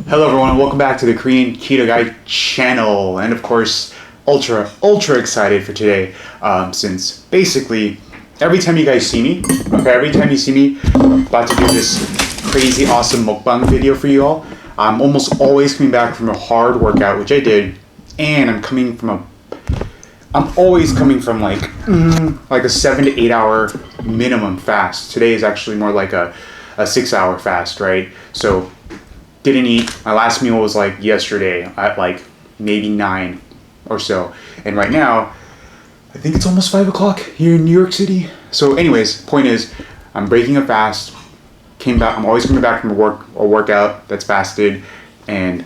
Hello everyone and welcome back to the Korean Keto Guy channel, and of course ultra excited for today, since basically every time you guys see me, every time you see me about to do this crazy awesome mukbang video for you all, I'm almost always coming back from a hard workout, which I did, and I'm always coming from like a 7 to 8 hour minimum fast. Today is actually more like a 6 hour fast, right? So didn't eat. My last meal was like yesterday at like maybe 9 or so. And right now, I think it's almost 5 o'clock here in New York City. So anyways, point is, I'm breaking a fast. I'm always coming back from a workout that's fasted, and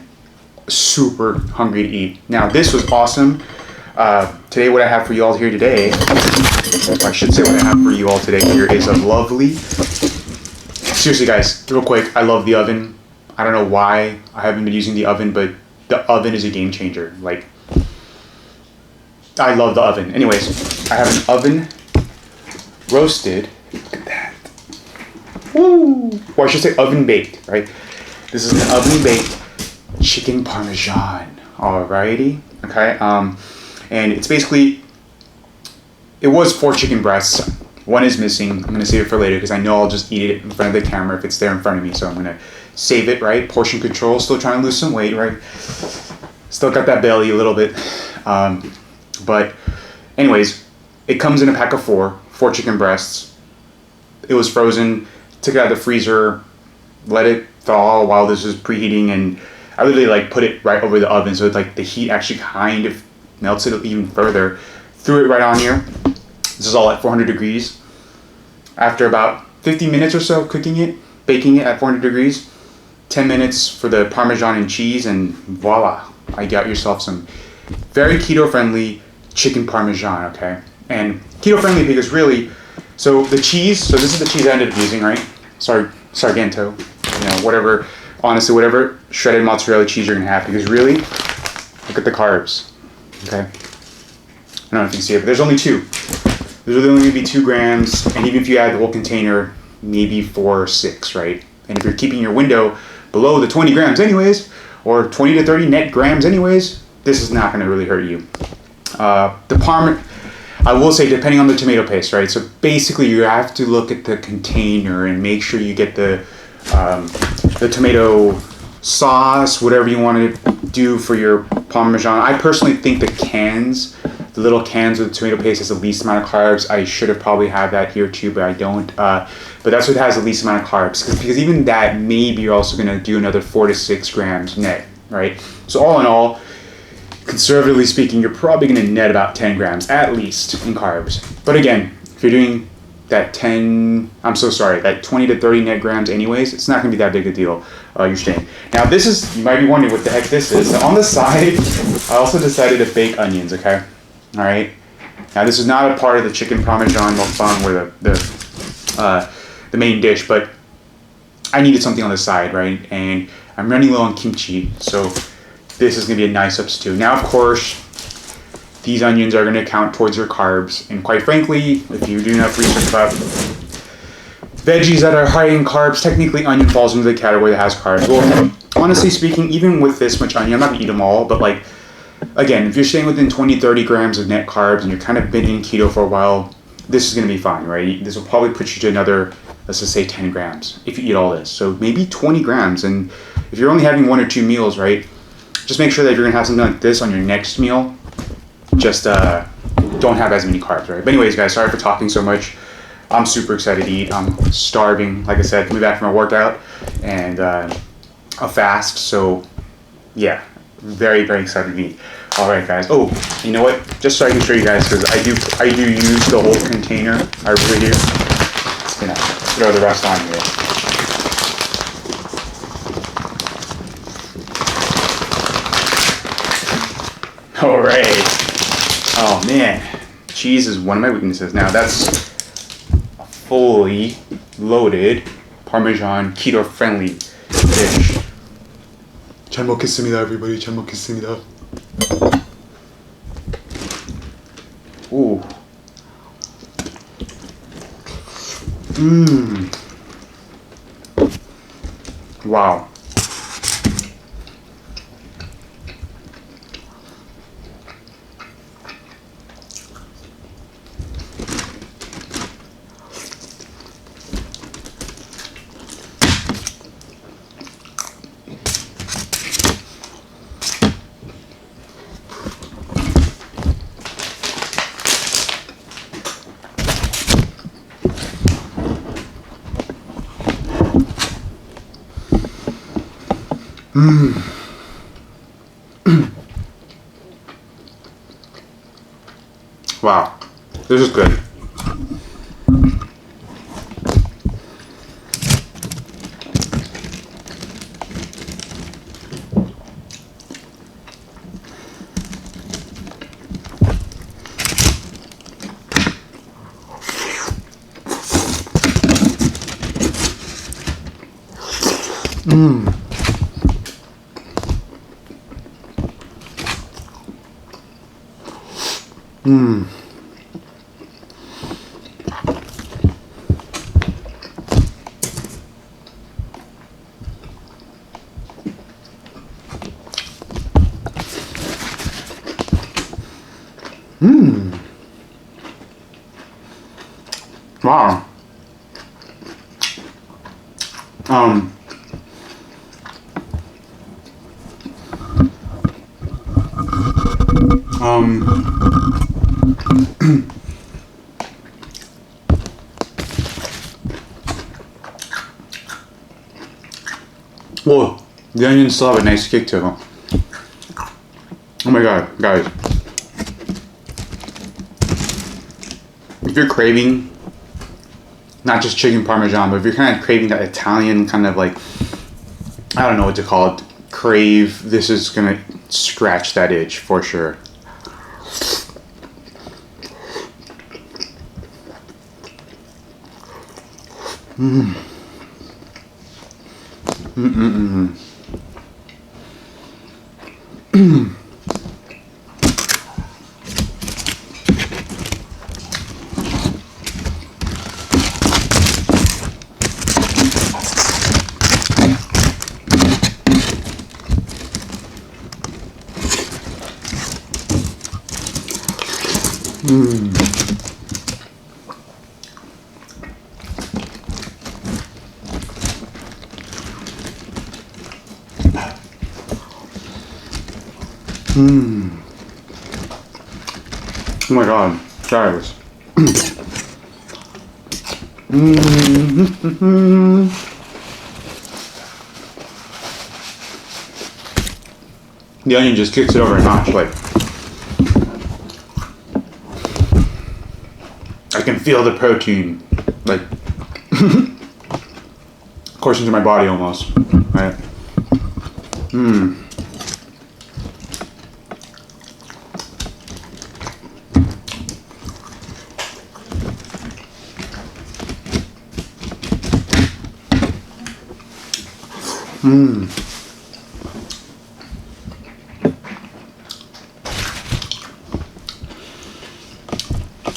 super hungry to eat. Now this was awesome. Today what I have for you all here today, or I should say what I have for you all today here is a lovely, seriously guys, real quick, I love the oven. I don't know why I haven't been using the oven, but the oven is a game changer. Like, I love the oven. Anyways, I have an oven roasted. Look at that. Woo! Or I should say oven baked, right? This is an oven baked chicken parmesan. Alrighty. Okay. And it's basically, it was 4 chicken breasts. One is missing. I'm going to save it for later because I know I'll just eat it in front of the camera if it's there in front of me. So I'm going to save it, right? Portion control, still trying to lose some weight, right? Still got that belly a little bit. But anyways, it comes in a pack of 4 chicken breasts. It was frozen, took it out of the freezer, let it thaw while this was preheating, and I literally like put it right over the oven so like the heat actually kind of melts it even further. Threw it right on here. This is all at 400 degrees. After about 50 minutes or so cooking it, baking it at 400 degrees, 10 minutes for the Parmesan and cheese, and voila, I got yourself some very keto-friendly chicken Parmesan, okay? And keto-friendly because really, so the cheese, so this is the cheese I ended up using, right? Sargento, whatever, honestly, whatever shredded mozzarella cheese you're gonna have, because really, look at the carbs, okay? I don't know if you can see it, but there's only 2. There's only going to be 2 grams, and even if you add the whole container, maybe 4 or 6, right? And if you're keeping your window below the 20 grams anyways, or 20 to 30 net grams anyways, this is not going to really hurt you. The Parmesan, I will say, depending on the tomato paste, right? So basically you have to look at the container and make sure you get the tomato sauce, whatever you want to do for your Parmesan. I personally think the little cans with the tomato paste has the least amount of carbs. I should have probably had that here too, but I don't. But that's what has the least amount of carbs, because even that, maybe you're also going to do another 4 to 6 grams net, right? So all in all, conservatively speaking, you're probably going to net about 10 grams at least in carbs. But again, if you're doing that 20 to 30 net grams anyways, it's not going to be that big a deal. You're staying. Now this is, you might be wondering what the heck this is. Now on the side, I also decided to bake onions, okay? All right. Now this is not a part of the chicken Parmesan mukbang or the main dish, but I needed something on the side, right? And I'm running low on kimchi, so this is going to be a nice substitute. Now, of course, these onions are going to count towards your carbs, and quite frankly, if you do enough research about veggies that are high in carbs, technically onion falls into the category that has carbs. Well, honestly speaking, even with this much onion, I'm not going to eat them all, but like, again, if you're staying within 20-30 grams of net carbs and you're kind of been in keto for a while, this is going to be fine, right? This will probably put you to another, let's just say 10 grams if you eat all this. So maybe 20 grams. And if you're only having 1 or 2 meals, right, just make sure that if you're going to have something like this on your next meal, just don't have as many carbs, right? But anyways, guys, sorry for talking so much. I'm super excited to eat. I'm starving, like I said, coming back from a workout and a fast. So yeah, very excited to eat. All right, guys. Oh, you know what? Just so I can show you guys, because I do use the whole container. I really do. Just gonna throw the rest on here. All right. Oh man, cheese is one of my weaknesses. Now that's a fully loaded Parmesan keto-friendly dish. 잘 먹겠습니다, everybody. 잘 먹겠습니다. Ooh. Wow. Wow, this is good. Wow. Whoa, the onions still have a nice kick to them. Oh my god, guys. If you're craving not just chicken parmesan, but if you're kind of craving that Italian kind of like, I don't know what to call it, crave, this is gonna scratch that itch for sure. Oh my god, guys. The onion just kicks it over a notch. Like, I can feel the protein, like, coursing through my body almost, right?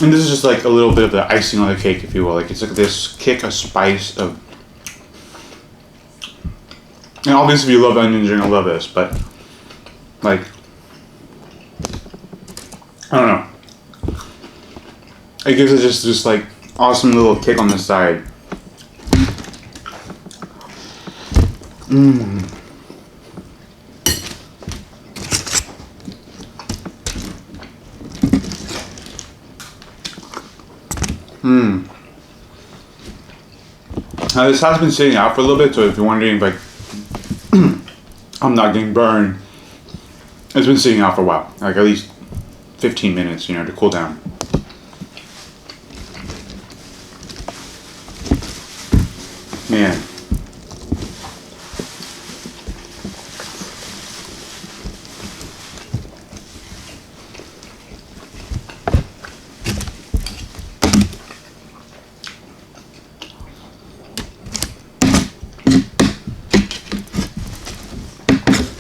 And this is just like a little bit of the icing on the cake, if you will. Like, it's like this kick of spice of, and obviously if you love onions, you're gonna love this, but like, I don't know. It gives it just like awesome little kick on the side. Now this has been sitting out for a little bit, so if you're wondering if like I'm not getting burned, it's been sitting out for a while, like at least 15 minutes, you know, to cool down. Man.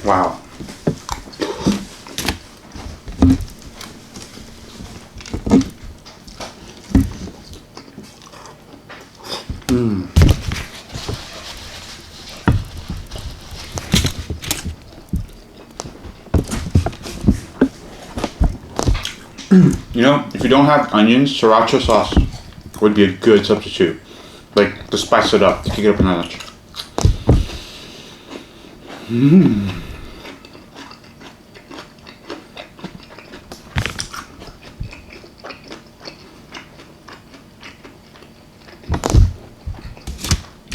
Wow. You know, if you don't have onions, sriracha sauce would be a good substitute. Like, to spice it up, to kick it up a notch.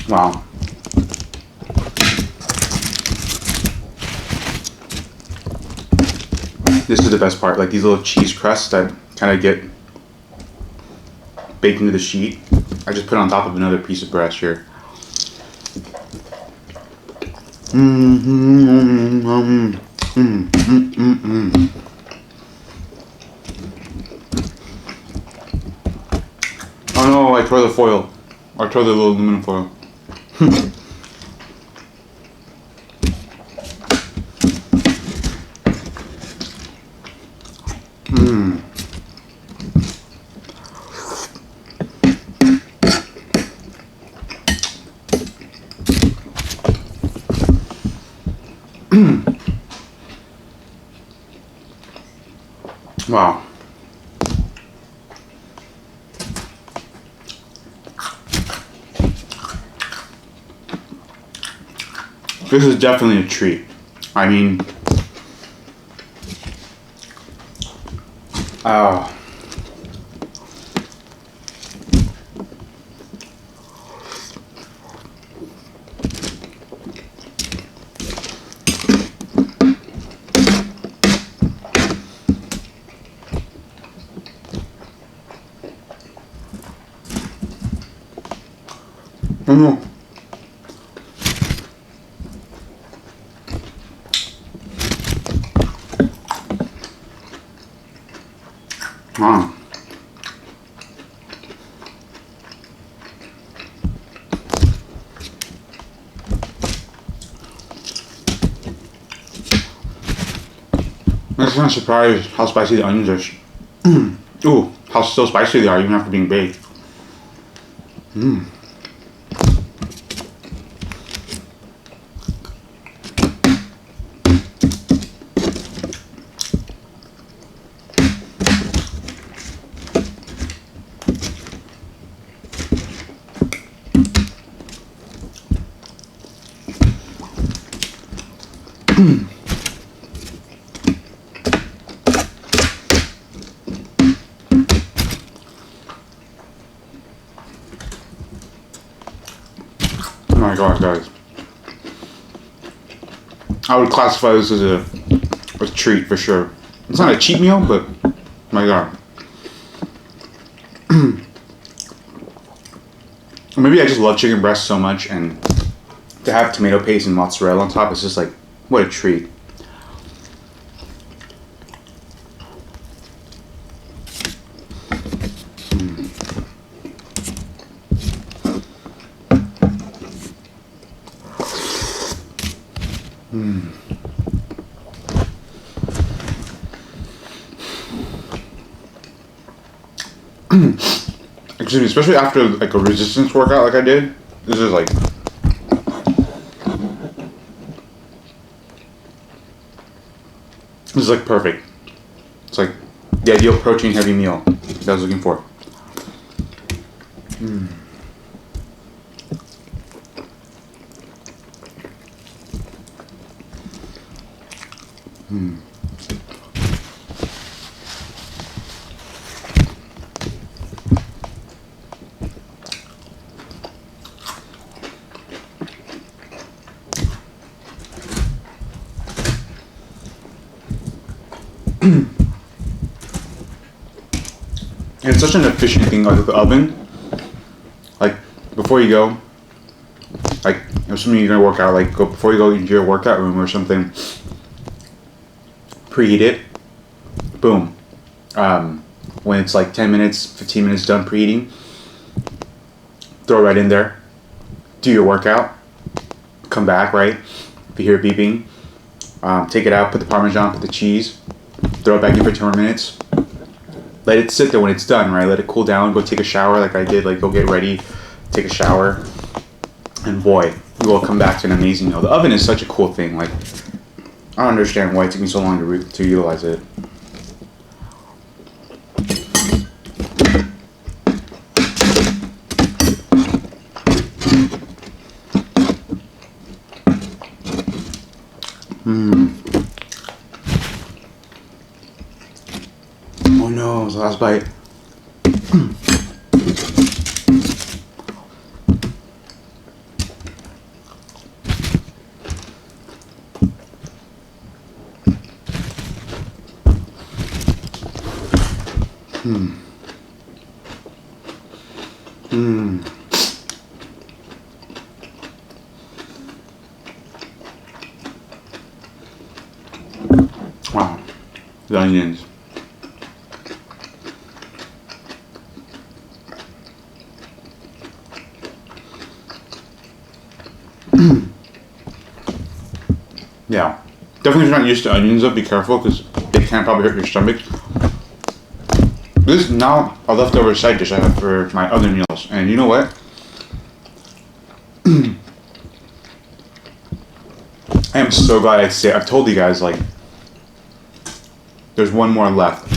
Wow. This is the best part, like these little cheese crusts that kind of get baked into the sheet. I just put on top of another piece of breast here. Oh no, I tore the foil. I tore the little aluminum foil. Wow. This is definitely a treat. I mean, oh. Mm. Wow. I'm just kind of surprised how spicy the onions are. Ooh, how still spicy they are even after being baked. Oh my god, guys. I would classify this as a treat for sure. It's not a cheat meal, but my god. Maybe I just love chicken breast so much, and to have tomato paste and mozzarella on top is just like, what a treat. Excuse me, especially after like a resistance workout like I did. This is like perfect. It's like the ideal protein heavy meal that I was looking for. It's such an efficient thing, like with the oven. Like before you go, like assuming you're gonna work out, like go before you go into your workout room or something, preheat it. Boom. When it's like 10 minutes, 15 minutes done preheating, throw it right in there. Do your workout. Come back, right? If you hear it beeping, take it out. Put the Parmesan, put the cheese. Throw it back in for 10 more minutes. Let it sit there when it's done, right? Let it cool down. Go take a shower like I did. Like go get ready, take a shower, and boy, you will come back to an amazing meal. The oven is such a cool thing. Like I don't understand why it took me so long to utilize it. Oh no, it was the last bite. The onions. Yeah. Definitely if you're not used to onions though, be careful because they can probably hurt your stomach. This is now a leftover side dish I have for my other meals. And you know what? I am so glad I've told you guys, like, there's one more left.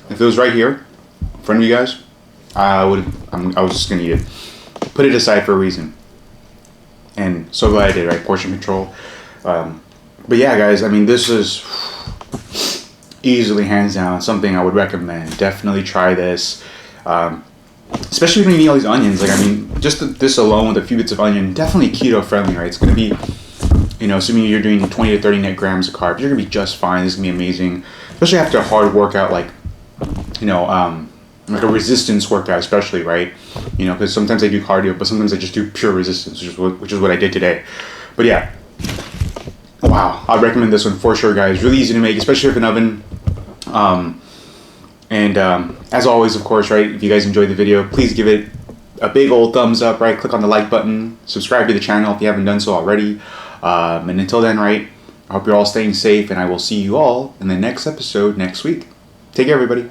If it was right here, in front of you guys, I was just gonna eat it. Put it aside for a reason. And so glad I did, right? Portion control. But yeah, guys, I mean, this is easily, hands down, something I would recommend. Definitely try this. Especially when you eat all these onions. Like, I mean, just this alone with a few bits of onion, definitely keto friendly, right? It's gonna be, you know, assuming you're doing 20 to 30 net grams of carbs, you're gonna be just fine. This is gonna be amazing, especially after a hard workout, like, you know, like a resistance workout, especially, right? You know, because sometimes I do cardio, but sometimes I just do pure resistance, which is what I did today. But yeah, wow, I'd recommend this one for sure, guys. Really easy to make, especially with an oven. As always, of course, right? If you guys enjoyed the video, please give it a big old thumbs up, right? Click on the like button, subscribe to the channel if you haven't done so already. And until then, right, I hope you're all staying safe, and I will see you all in the next episode next week. Take care, everybody.